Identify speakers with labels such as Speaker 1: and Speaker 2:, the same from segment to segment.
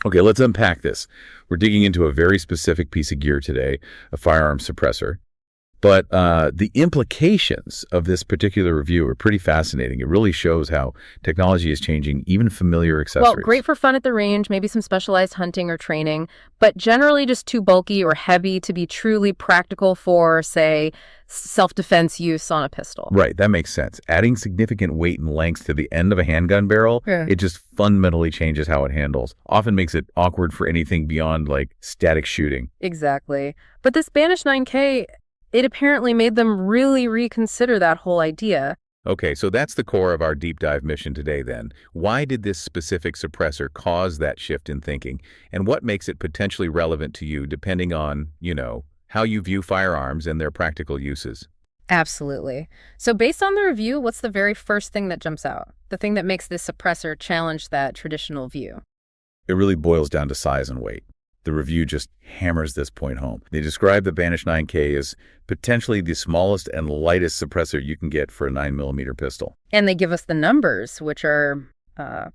Speaker 1: Okay, let's unpack this. We're digging into a very specific piece of gear today, a firearm suppressor. But the implications of this particular review are pretty fascinating. It really shows how technology is changing even familiar accessories.
Speaker 2: Well, great for fun at the range, maybe some specialized hunting or training, but generally just too bulky or heavy to be truly practical for, say, self-defense use on a pistol.
Speaker 1: Right, that makes sense. Adding significant weight and length to the end of a handgun barrel, it just fundamentally changes how it handles. Often makes it awkward for anything beyond, like, static shooting.
Speaker 2: Exactly. But this Banish 9K, it apparently made them really reconsider that whole idea.
Speaker 1: Okay, so that's the core of our deep dive mission today then. Why did this specific suppressor cause that shift in thinking? And what makes it potentially relevant to you depending on, how you view firearms and their practical uses?
Speaker 2: Absolutely. So based on the review, what's the very first thing that jumps out? The thing that makes this suppressor challenge that traditional view?
Speaker 1: It really boils down to size and weight. The review just hammers this point home. They describe the Banish 9K as potentially the smallest and lightest suppressor you can get for a 9mm pistol.
Speaker 2: And they give us the numbers, which are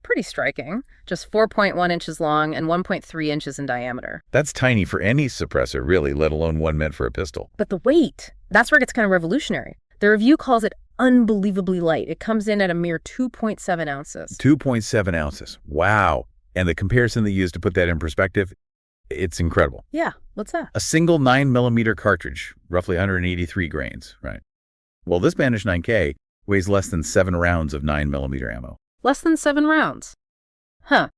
Speaker 2: pretty striking. Just 4.1 inches long and 1.3 inches in diameter.
Speaker 1: That's tiny for any suppressor, really, let alone one meant for a pistol.
Speaker 2: But the weight, that's where it gets kind of revolutionary. The review calls it unbelievably light. It comes in at a mere 2.7 ounces.
Speaker 1: 2.7 ounces. Wow. And the comparison they use to put that in perspective, it's incredible.
Speaker 2: Yeah, what's that?
Speaker 1: A single 9mm cartridge, roughly 183 grains, right? Well, this Banish 9K weighs less than 7 rounds of 9mm ammo.
Speaker 2: Less than 7 rounds. Huh.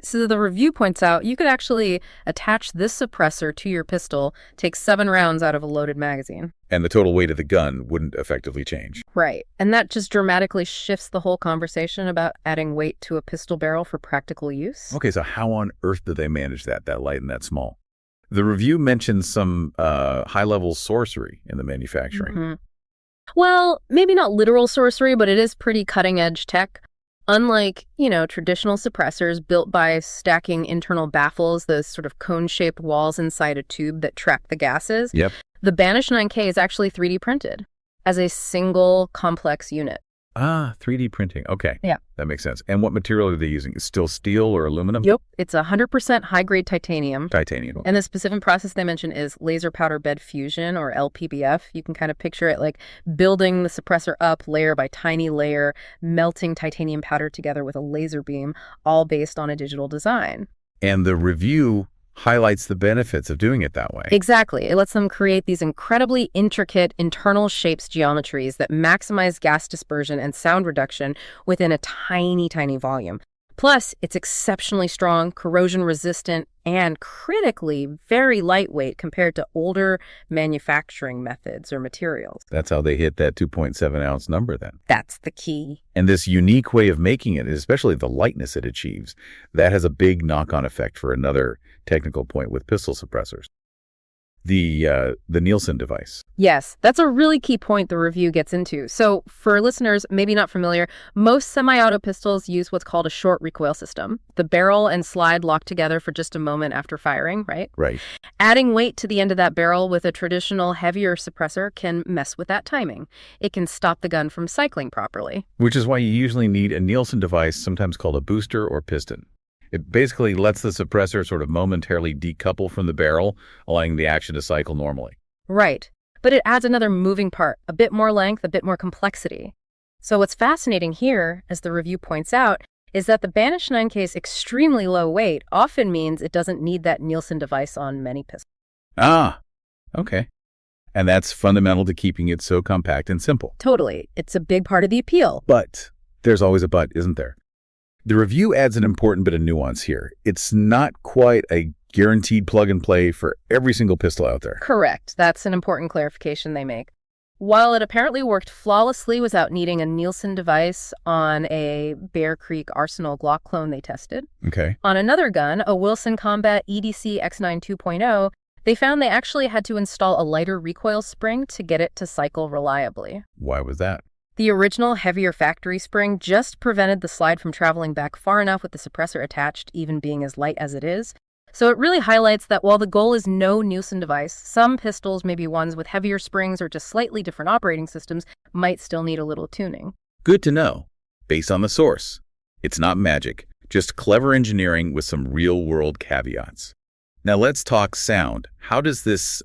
Speaker 2: So the review points out you could actually attach this suppressor to your pistol, take 7 rounds out of a loaded magazine.
Speaker 1: And the total weight of the gun wouldn't effectively change.
Speaker 2: Right. And that just dramatically shifts the whole conversation about adding weight to a pistol barrel for practical use.
Speaker 1: Okay, so how on earth do they manage that light and that small? The review mentions some high-level sorcery in the manufacturing.
Speaker 2: Mm-hmm. Well, maybe not literal sorcery, but it is pretty cutting-edge tech. Unlike, traditional suppressors built by stacking internal baffles, those sort of cone-shaped walls inside a tube that trap the gases,
Speaker 1: Yep.
Speaker 2: The Banish 9K is actually 3D printed as a single complex unit.
Speaker 1: Ah, 3D printing. Okay.
Speaker 2: Yeah.
Speaker 1: That makes sense. And what material are they using? Is it still steel or aluminum?
Speaker 2: Yep. It's 100% high-grade titanium.
Speaker 1: Titanium.
Speaker 2: And the specific process they mention is laser powder bed fusion, or LPBF. You can kind of picture it like building the suppressor up layer by tiny layer, melting titanium powder together with a laser beam, all based on a digital design.
Speaker 1: And the review highlights the benefits of doing it that way.
Speaker 2: Exactly. It lets them create these incredibly intricate internal shapes geometries that maximize gas dispersion and sound reduction within a tiny, tiny volume. Plus, it's exceptionally strong, corrosion resistant, and critically very lightweight compared to older manufacturing methods or materials.
Speaker 1: That's how they hit that 2.7 ounce number then.
Speaker 2: That's the key.
Speaker 1: And this unique way of making it, especially the lightness it achieves, that has a big knock-on effect for another technical point with pistol suppressors. The Nielsen device.
Speaker 2: Yes, that's a really key point the review gets into. So for listeners maybe not familiar, most semi-auto pistols use what's called a short recoil system. The barrel and slide lock together for just a moment after firing, right?
Speaker 1: Right.
Speaker 2: Adding weight to the end of that barrel with a traditional heavier suppressor can mess with that timing. It can stop the gun from cycling properly.
Speaker 1: Which is why you usually need a Nielsen device, sometimes called a booster or piston. It basically lets the suppressor sort of momentarily decouple from the barrel, allowing the action to cycle normally.
Speaker 2: Right. But it adds another moving part, a bit more length, a bit more complexity. So what's fascinating here, as the review points out, is that the Banish 9K's extremely low weight often means it doesn't need that Nielsen device on many pistols.
Speaker 1: Ah, okay. And that's fundamental to keeping it so compact and simple.
Speaker 2: Totally. It's a big part of the appeal.
Speaker 1: But there's always a but, isn't there? The review adds an important bit of nuance here. It's not quite a guaranteed plug and play for every single pistol out there.
Speaker 2: Correct. That's an important clarification they make. While it apparently worked flawlessly without needing a Nielsen device on a Bear Creek Arsenal Glock clone they tested,
Speaker 1: Okay.
Speaker 2: on another gun, a Wilson Combat EDC X9 2.0, they found they actually had to install a lighter recoil spring to get it to cycle reliably.
Speaker 1: Why was that?
Speaker 2: The original heavier factory spring just prevented the slide from traveling back far enough with the suppressor attached, even being as light as it is. So it really highlights that while the goal is no Nielsen device, some pistols, maybe ones with heavier springs or just slightly different operating systems, might still need a little tuning.
Speaker 1: Good to know. Based on the source. It's not magic. Just clever engineering with some real-world caveats. Now let's talk sound. How does this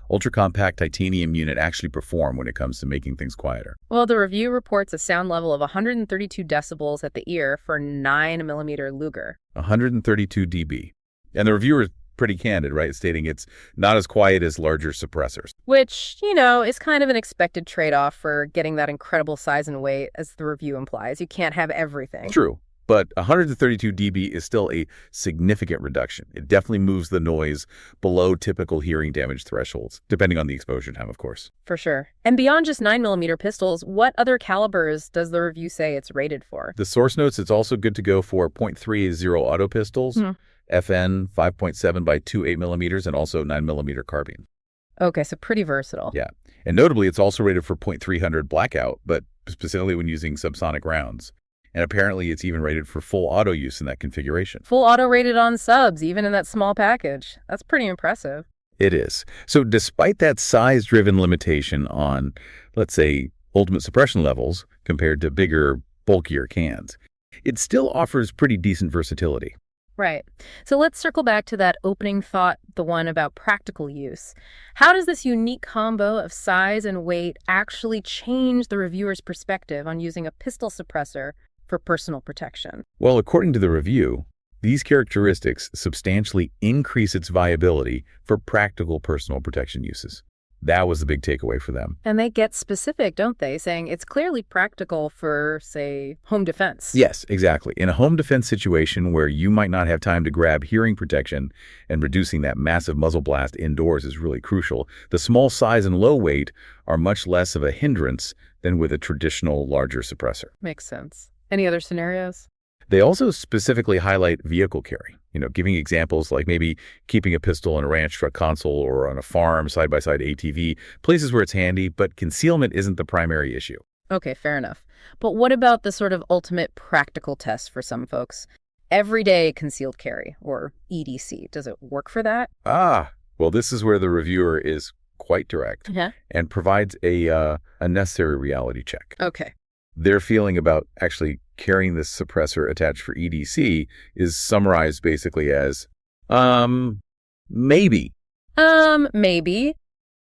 Speaker 1: ultra-compact titanium unit actually perform when it comes to making things quieter?
Speaker 2: Well, the review reports a sound level of 132 decibels at the ear for 9mm Luger.
Speaker 1: 132 dB. And the reviewer is pretty candid, right? Stating it's not as quiet as larger suppressors.
Speaker 2: Which, is kind of an expected trade-off for getting that incredible size and weight, as the review implies. You can't have everything.
Speaker 1: True. But 132 dB is still a significant reduction. It definitely moves the noise below typical hearing damage thresholds, depending on the exposure time, of course.
Speaker 2: For sure. And beyond just 9mm pistols, what other calibers does the review say it's rated for?
Speaker 1: The source notes it's also good to go for .30 auto pistols, FN 5.7 by 2.8mm, and also 9mm carbine.
Speaker 2: Okay, so pretty versatile.
Speaker 1: Yeah. And notably, it's also rated for .300 blackout, but specifically when using subsonic rounds. And apparently it's even rated for full auto use in that configuration.
Speaker 2: Full auto rated on subs, even in that small package. That's pretty impressive.
Speaker 1: It is. So despite that size-driven limitation on, let's say, ultimate suppression levels compared to bigger, bulkier cans, it still offers pretty decent versatility.
Speaker 2: Right. So let's circle back to that opening thought, the one about practical use. How does this unique combo of size and weight actually change the reviewer's perspective on using a pistol suppressor for personal protection?
Speaker 1: Well, according to the review, these characteristics substantially increase its viability for practical personal protection uses. That was the big takeaway for them.
Speaker 2: And they get specific, don't they? Saying it's clearly practical for, say, home defense.
Speaker 1: Yes, exactly. In a home defense situation where you might not have time to grab hearing protection, and reducing that massive muzzle blast indoors is really crucial, the small size and low weight are much less of a hindrance than with a traditional larger suppressor.
Speaker 2: Makes sense. Any other scenarios?
Speaker 1: They also specifically highlight vehicle carry, giving examples like maybe keeping a pistol in a ranch truck console or on a farm side-by-side ATV, places where it's handy, but concealment isn't the primary issue.
Speaker 2: Okay, fair enough. But what about the sort of ultimate practical test for some folks? Everyday concealed carry, or EDC. Does it work for that?
Speaker 1: Well, this is where the reviewer is quite direct and provides a necessary reality check.
Speaker 2: Okay.
Speaker 1: Their feeling about actually carrying this suppressor attached for EDC is summarized basically as, maybe.
Speaker 2: Maybe.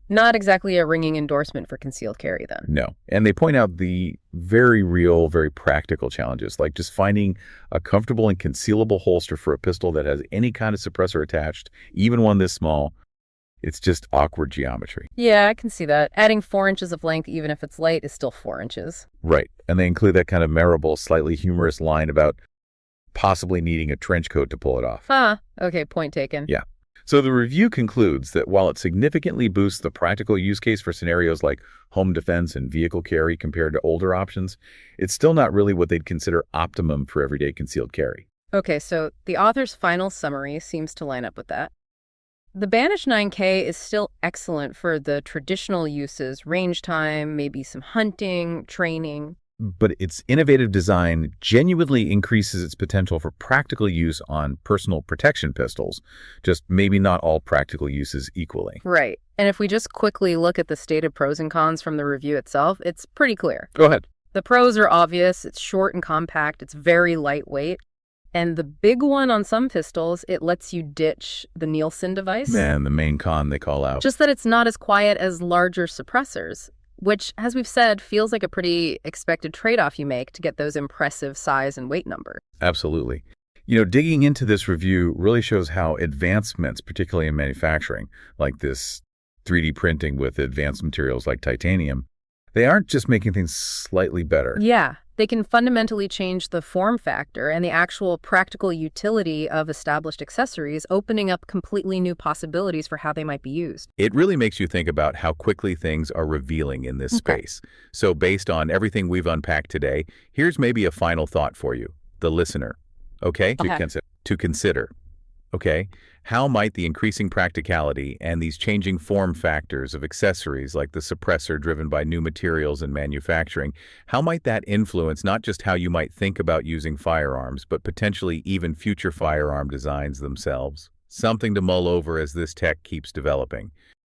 Speaker 2: Not exactly a ringing endorsement for concealed carry, then.
Speaker 1: No. And they point out the very real, very practical challenges, like just finding a comfortable and concealable holster for a pistol that has any kind of suppressor attached, even one this small. It's just awkward geometry.
Speaker 2: Yeah, I can see that. Adding 4 inches of length, even if it's light, is still 4 inches.
Speaker 1: Right. And they include that kind of memorable, slightly humorous line about possibly needing a trench coat to pull it off.
Speaker 2: Okay, point taken.
Speaker 1: Yeah. So the review concludes that while it significantly boosts the practical use case for scenarios like home defense and vehicle carry compared to older options, it's still not really what they'd consider optimum for everyday concealed carry.
Speaker 2: Okay, so the author's final summary seems to line up with that. The Banish 9K is still excellent for the traditional uses, range time, maybe some hunting, training.
Speaker 1: But its innovative design genuinely increases its potential for practical use on personal protection pistols, just maybe not all practical uses equally.
Speaker 2: Right. And if we just quickly look at the stated pros and cons from the review itself, it's pretty clear.
Speaker 1: Go ahead.
Speaker 2: The pros are obvious. It's short and compact. It's very lightweight. And the big one on some pistols, it lets you ditch the Nielsen device.
Speaker 1: And the main con they call out.
Speaker 2: Just that it's not as quiet as larger suppressors, which, as we've said, feels like a pretty expected trade-off you make to get those impressive size and weight numbers.
Speaker 1: Absolutely. Digging into this review really shows how advancements, particularly in manufacturing, like this 3D printing with advanced materials like titanium, they aren't just making things slightly better.
Speaker 2: Yeah. They can fundamentally change the form factor and the actual practical utility of established accessories, opening up completely new possibilities for how they might be used.
Speaker 1: It really makes you think about how quickly things are revealing in this space. So based on everything we've unpacked today, here's maybe a final thought for you, the listener, to consider. How might the increasing practicality and these changing form factors of accessories like the suppressor driven by new materials and manufacturing, how might that influence not just how you might think about using firearms, but potentially even future firearm designs themselves? Something to mull over as this tech keeps developing.